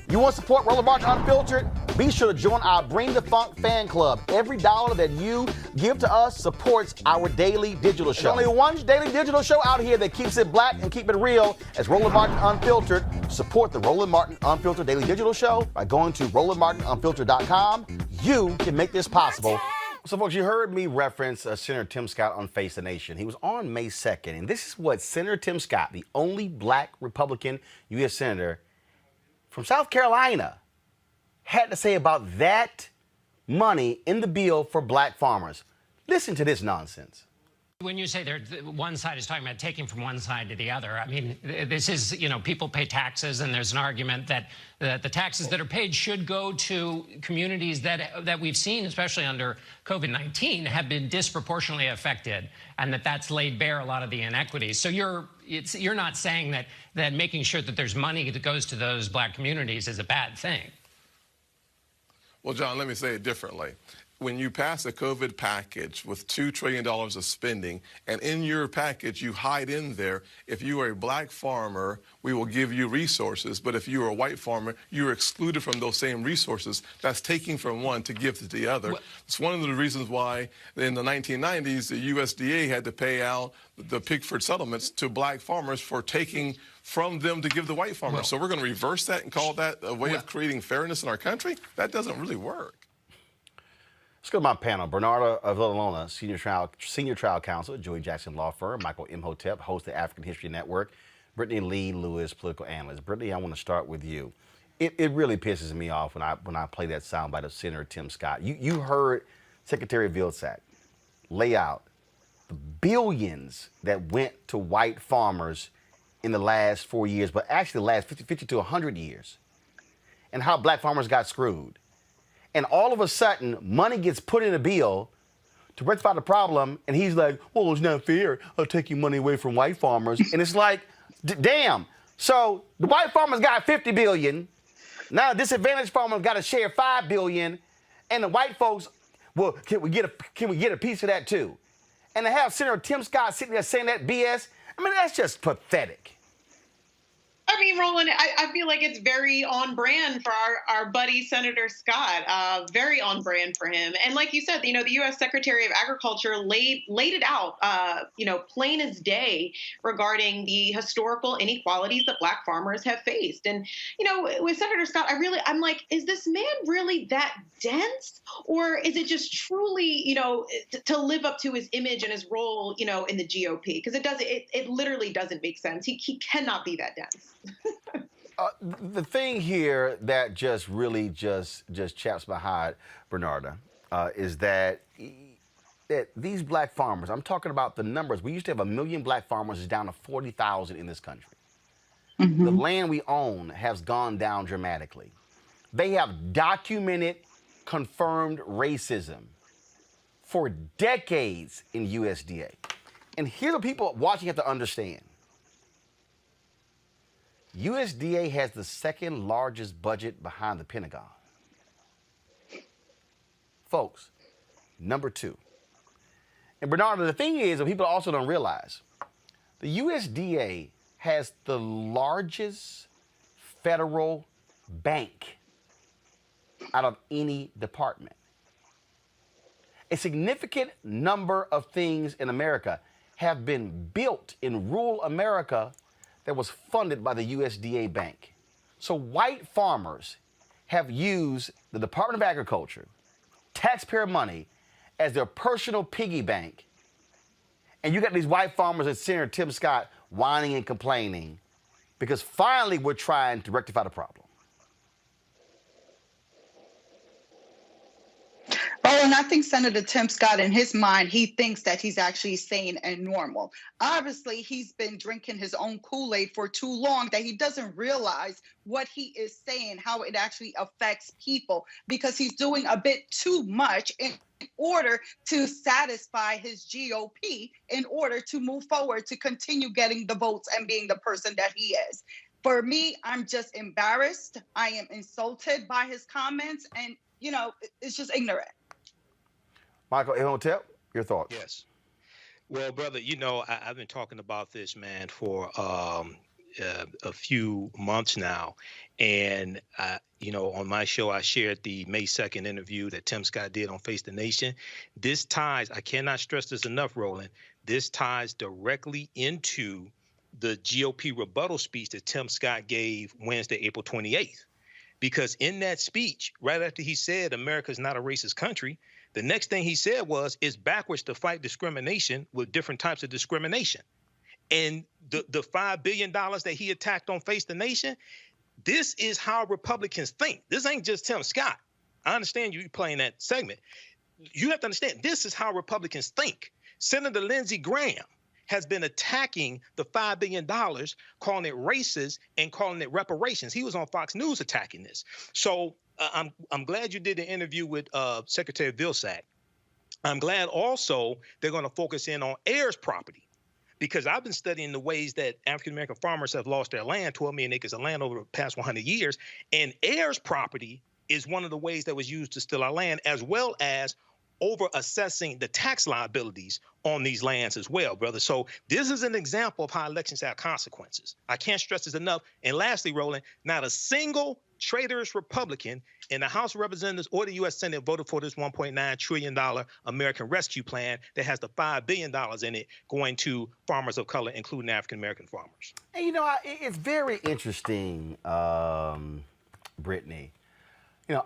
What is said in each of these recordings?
You want to support Roland Martin Unfiltered? Be sure to join our Bring the Funk fan club. Every dollar that you give to us supports our daily digital show. There's only one daily digital show out here that keeps it black and keep it real as Roland Martin Unfiltered. Support the Roland Martin Unfiltered daily digital show by going to RolandMartinUnfiltered.com. You can make this possible. So, folks, you heard me reference Senator Tim Scott on Face the Nation. He was on May 2nd, and this is what Senator Tim Scott, the only black Republican U.S. Senator from South Carolina, had to say about that money in the bill for black farmers. Listen to this nonsense. When you say one side is talking about taking from one side to the other, I mean, this is, people pay taxes, and there's an argument that the taxes that are paid should go to communities that we've seen, especially under COVID-19, have been disproportionately affected, and that's laid bare a lot of the inequities. So you're not saying that making sure that there's money that goes to those black communities is a bad thing. Well, John, let me say it differently. When you pass a COVID package with $2 trillion of spending, and in your package you hide in there, if you are a black farmer, we will give you resources, but if you are a white farmer, you're excluded from those same resources. That's taking from one to give to the other. It's one of the reasons why in the 1990s, the USDA had to pay out the Pickford settlements to black farmers for taking from them to give to white farmers. So we're going to reverse that and call that a way of creating fairness in our country? That doesn't really work. Let's go to my panel. Bernarda Villalona, senior trial counsel at Joey Jackson Law Firm. Michael Imhotep, host of the African History Network. Brittany Lee Lewis, political analyst. Brittany, I want to start with you. It really pisses me off when I play that soundbite of Senator Tim Scott. You heard Secretary Vilsack lay out the billions that went to white farmers in the last 4 years, but actually the last 50 to 100 years, and how black farmers got screwed. And all of a sudden, money gets put in a bill to rectify the problem, and he's like, well, it's not fair. I'll take your money away from white farmers. And it's like, damn. So the white farmers got $50 billion. Now disadvantaged farmers got to share $5 billion. And the white folks, well, can we get a piece of that too? And to have Senator Tim Scott sitting there saying that BS, I mean, that's just pathetic. I mean, Roland, I feel like it's very on brand for our buddy Senator Scott, very on brand for him. And like you said, the U.S. Secretary of Agriculture laid it out, plain as day regarding the historical inequalities that black farmers have faced. And, with Senator Scott, I'm like, is this man really that dense? Or is it just truly, to live up to his image and his role, in the GOP? Because it literally doesn't make sense. He cannot be that dense. The thing here that just really just chaps my hide, Bernarda, is that these black farmers, I'm talking about the numbers. We used to have 1 million black farmers. It's down to 40,000 in this country. Mm-hmm. The land we own has gone down dramatically. They have documented, confirmed racism for decades in USDA. And here's what people watching have to understand. USDA has the second largest budget behind the Pentagon. Folks, number two. And Bernardo, the thing is, what people also don't realize, the USDA has the largest federal bank out of any department. A significant number of things in America have been built in rural America that was funded by the USDA bank. So white farmers have used the Department of Agriculture, taxpayer money, as their personal piggy bank. And you got these white farmers and Senator Tim Scott whining and complaining because finally we're trying to rectify the problem. Oh, and I think Senator Tim Scott, in his mind, he thinks that he's actually sane and normal. Obviously, he's been drinking his own Kool-Aid for too long that he doesn't realize what he is saying, how it actually affects people, because he's doing a bit too much in order to satisfy his GOP, in order to move forward, to continue getting the votes and being the person that he is. For me, I'm just embarrassed. I am insulted by his comments, and, it's just ignorant. Michael Imhotep, your thoughts? Yes. Well, brother, I've been talking about this, man, for a few months now. And, on my show, I shared the May 2nd interview that Tim Scott did on Face the Nation. This ties, I cannot stress this enough, Roland, this ties directly into the GOP rebuttal speech that Tim Scott gave Wednesday, April 28th. Because in that speech, right after he said America's not a racist country, the next thing he said was, it's backwards to fight discrimination with different types of discrimination. And the $5 billion that he attacked on Face the Nation, this is how Republicans think. This ain't just Tim Scott. I understand you playing that segment. You have to understand, this is how Republicans think. Senator Lindsey Graham has been attacking the $5 billion, calling it racist and calling it reparations. He was on Fox News attacking this. So I'm glad you did the interview with Secretary Vilsack. I'm glad also they're going to focus in on heirs property, because I've been studying the ways that African-American farmers have lost their land, 12 million acres of land over the past 100 years. And heirs property is one of the ways that was used to steal our land, as well as over assessing the tax liabilities on these lands as well, brother. So this is an example of how elections have consequences. I can't stress this enough. And lastly, Roland, not a single traitorous Republican in the House of Representatives or the U.S. Senate voted for this $1.9 trillion American Rescue Plan that has the $5 billion in it going to farmers of color, including African-American farmers. And, it's very interesting, Brittany.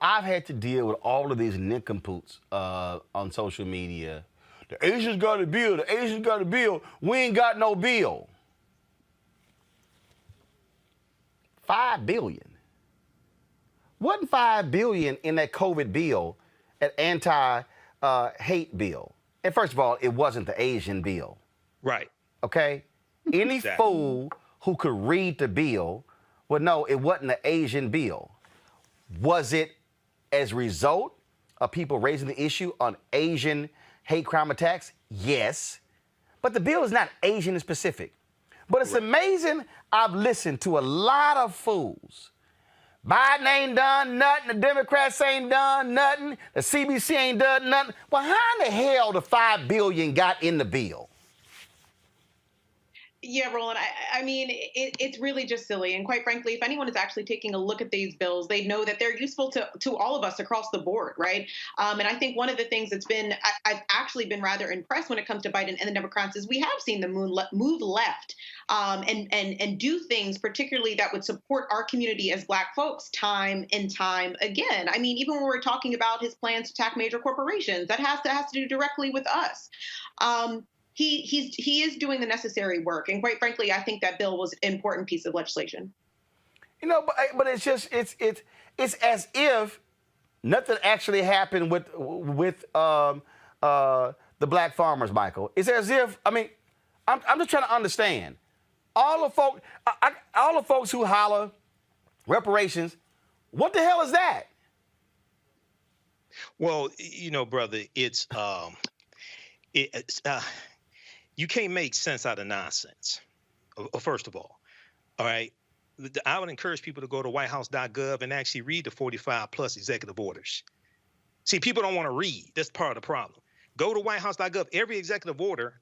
I've had to deal with all of these nincompoops on social media. The Asians got a bill. The Asians got a bill. We ain't got no bill. $5 billion. Wasn't $5 billion in that COVID bill, an anti-hate bill? And first of all, it wasn't the Asian bill. Right. Okay? Any Exactly. fool who could read the bill would know it wasn't the Asian bill. Was it as a result of people raising the issue on Asian hate crime attacks? Yes. But the bill is not Asian specific. But it's amazing, I've listened to a lot of fools. Biden ain't done nothing, the Democrats ain't done nothing, the CBC ain't done nothing. Well, how in the hell the $5 billion got in the bill? Yeah, Roland, I mean, it's really just silly. And quite frankly, if anyone is actually taking a look at these bills, they know that they're useful to all of us across the board, right? And I think one of the things that's I've actually been rather impressed when it comes to Biden and the Democrats is we have seen them move left and do things particularly that would support our community as Black folks time and time again. I mean, even when we're talking about his plans to attack major corporations, that has to do directly with us. He is doing the necessary work, and quite frankly, I think that bill was an important piece of legislation. But it's just it's as if nothing actually happened with the Black farmers, Michael. It's as if I'm just trying to understand all the folks who holler reparations. What the hell is that? Well, brother, it's you can't make sense out of nonsense, first of all right? I would encourage people to go to whitehouse.gov and actually read the 45 plus executive orders. See, people don't want to read. That's part of the problem. Go to whitehouse.gov. Every executive order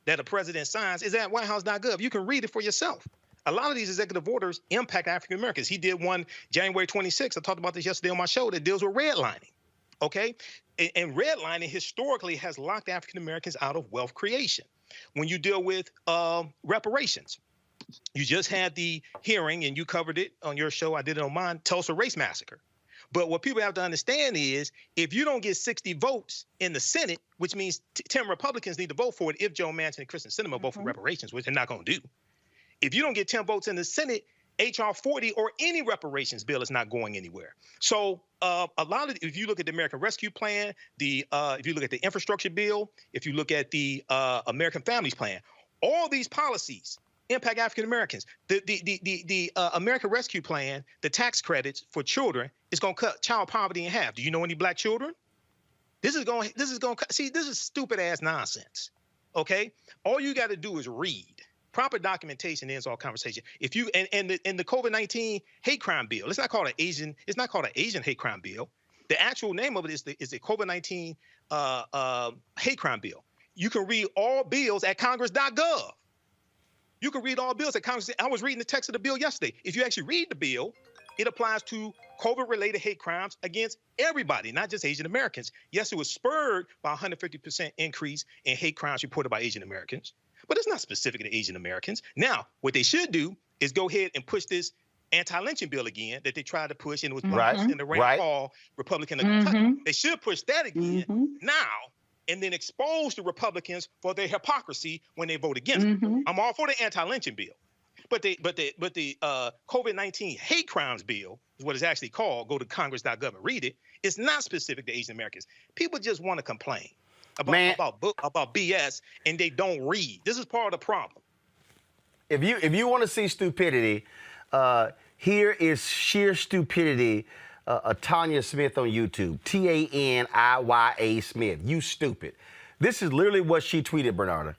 that a president signs is at whitehouse.gov. You can read it for yourself. A lot of these executive orders impact African Americans. He did one January 26th. I talked about this yesterday on my show that deals with redlining. Okay? And redlining historically has locked African Americans out of wealth creation. When you deal with reparations, you just had the hearing and you covered it on your show. I did it on mine, Tulsa Race Massacre. But what people have to understand is if you don't get 60 votes in the Senate, which means 10 Republicans need to vote for it if Joe Manchin and Kristen Sinema vote for reparations, which they're not going to do. If you don't get 10 votes in the Senate, H.R. 40 or any reparations bill is not going anywhere. So if you look at the American Rescue Plan, if you look at the infrastructure bill, if you look at the American Families Plan, all these policies impact African Americans. The American Rescue Plan, the tax credits for children is going to cut child poverty in half. Do you know any Black children? This is going see, this is stupid ass nonsense. Okay? All you got to do is read. Proper documentation ends all conversation. If you and the COVID-19 hate crime bill, it's not called an Asian hate crime bill. The actual name of it is the COVID-19 hate crime bill. You can read all bills at congress.gov. You can read all bills that Congress. I was reading the text of the bill yesterday. If you actually read the bill, it applies to COVID-related hate crimes against everybody, not just Asian Americans. Yes, it was spurred by a 150% increase in hate crimes reported by Asian Americans, but it's not specific to Asian Americans. Now, what they should do is go ahead and push this anti-lynching bill again that they tried to push, and it was pushed in the Rand Paul Republican. They should push that again now, and then expose the Republicans for their hypocrisy when they vote against it. I'm all for the anti-lynching bill. But the COVID-19 hate crimes bill is what it's actually called. Go to congress.gov and read it. It's not specific to Asian Americans. People just want to complain about BS, and they don't read. This is part of the problem. If you want to see stupidity, here is sheer stupidity. Tanya Smith on YouTube. Taniya Smith. You stupid. This is literally what she tweeted, Bernarda.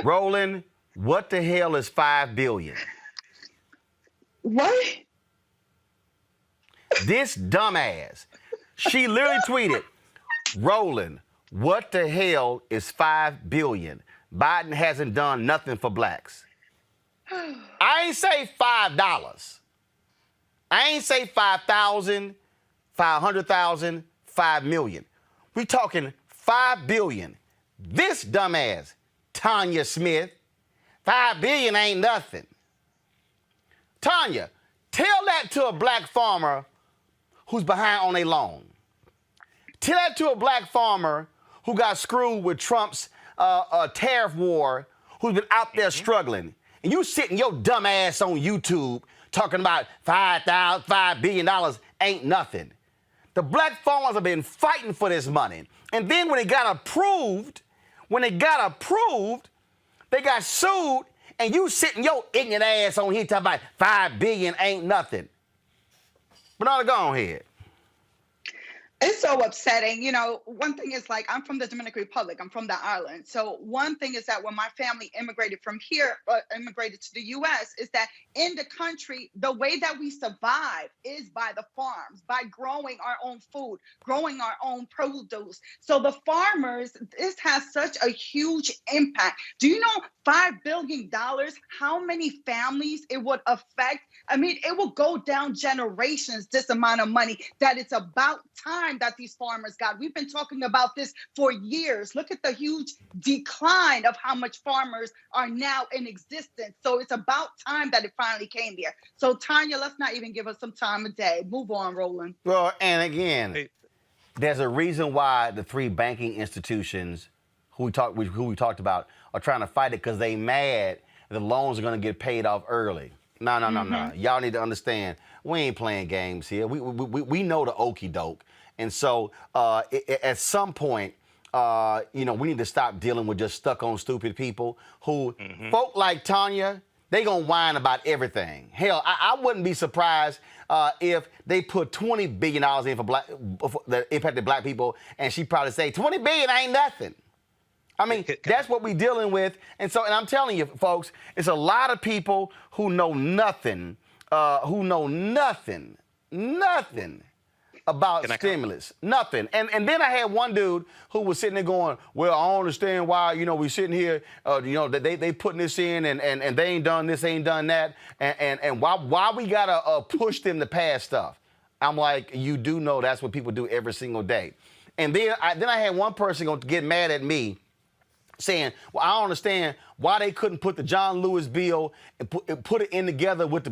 Roland, what the hell is $5 billion? What? This dumbass. She literally tweeted, Roland, what the hell is $5 billion? Biden hasn't done nothing for blacks. I ain't say $5. I ain't say 5,000, 500,000, 5 million. We talking $5 billion. This dumbass, Tanya Smith, $5 billion ain't nothing. Tanya, tell that to a black farmer who's behind on a loan. Tell that to a black farmer who got screwed with Trump's tariff war, who's been out there struggling. And you sitting your dumb ass on YouTube talking about $5 billion ain't nothing. The black farmers have been fighting for this money. And then when it got approved, they got sued, and you sitting your ignorant ass on here talking about $5 billion ain't nothing. Bernarda, go on ahead. It's so upsetting. You know, one thing is, like, I'm from the Dominican Republic. I'm from the island. So one thing is that when my family immigrated from here, immigrated to the U.S., is that in the country, the way that we survive is by the farms, by growing our own food, growing our own produce. So the farmers, this has such a huge impact. Do you know $5 billion, how many families it would affect? I mean, it will go down generations, this amount of money, that it's about time that these farmers got. We've been talking about this for years. Look at the huge decline of how much farmers are now in existence. So it's about time that it finally came there. So Tanya, let's not even give us some time of day. Move on, Roland. Well, and again, there's a reason why the three banking institutions who we talked about are trying to fight it, because they mad the loans are going to get paid off early. No. Y'all need to understand, we ain't playing games here. We know the okie doke. And so at some point, we need to stop dealing with just stuck on stupid people who, folk like Tanya, they gonna whine about everything. Hell, I wouldn't be surprised if they put $20 billion in for that impacted black people, and she probably say $20 billion ain't nothing. I mean, that's what we're dealing with. And I'm telling you, folks, it's a lot of people who know nothing about stimulus. Nothing. And then I had one dude who was sitting there going, well, I don't understand why, we sitting here, they putting this in and they ain't done this, ain't done that. And why we got to push them to pass stuff? I'm like, you do know that's what people do every single day. And then I had one person going to get mad at me, saying, well, I don't understand why they couldn't put the John Lewis bill and put it in together with the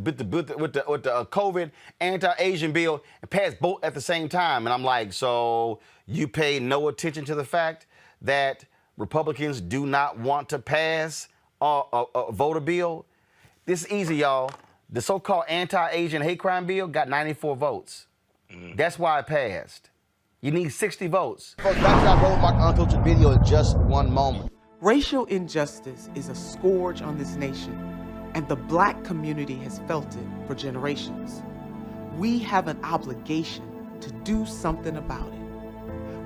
COVID anti-Asian bill and pass both at the same time. And I'm like, so you pay no attention to the fact that Republicans do not want to pass a voter bill? This is easy, y'all. The so-called anti-Asian hate crime bill got 94 votes. That's why it passed. You need 60 votes. Folks, back to our Roland Martin Unfiltered video in just one moment. Racial injustice is a scourge on this nation, and the black community has felt it for generations. We have an obligation to do something about it.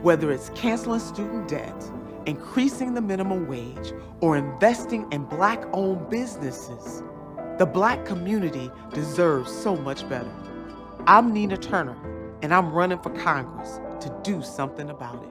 Whether it's canceling student debt, increasing the minimum wage, or investing in black-owned businesses, the black community deserves so much better. I'm Nina Turner, and I'm running for Congress to do something about it.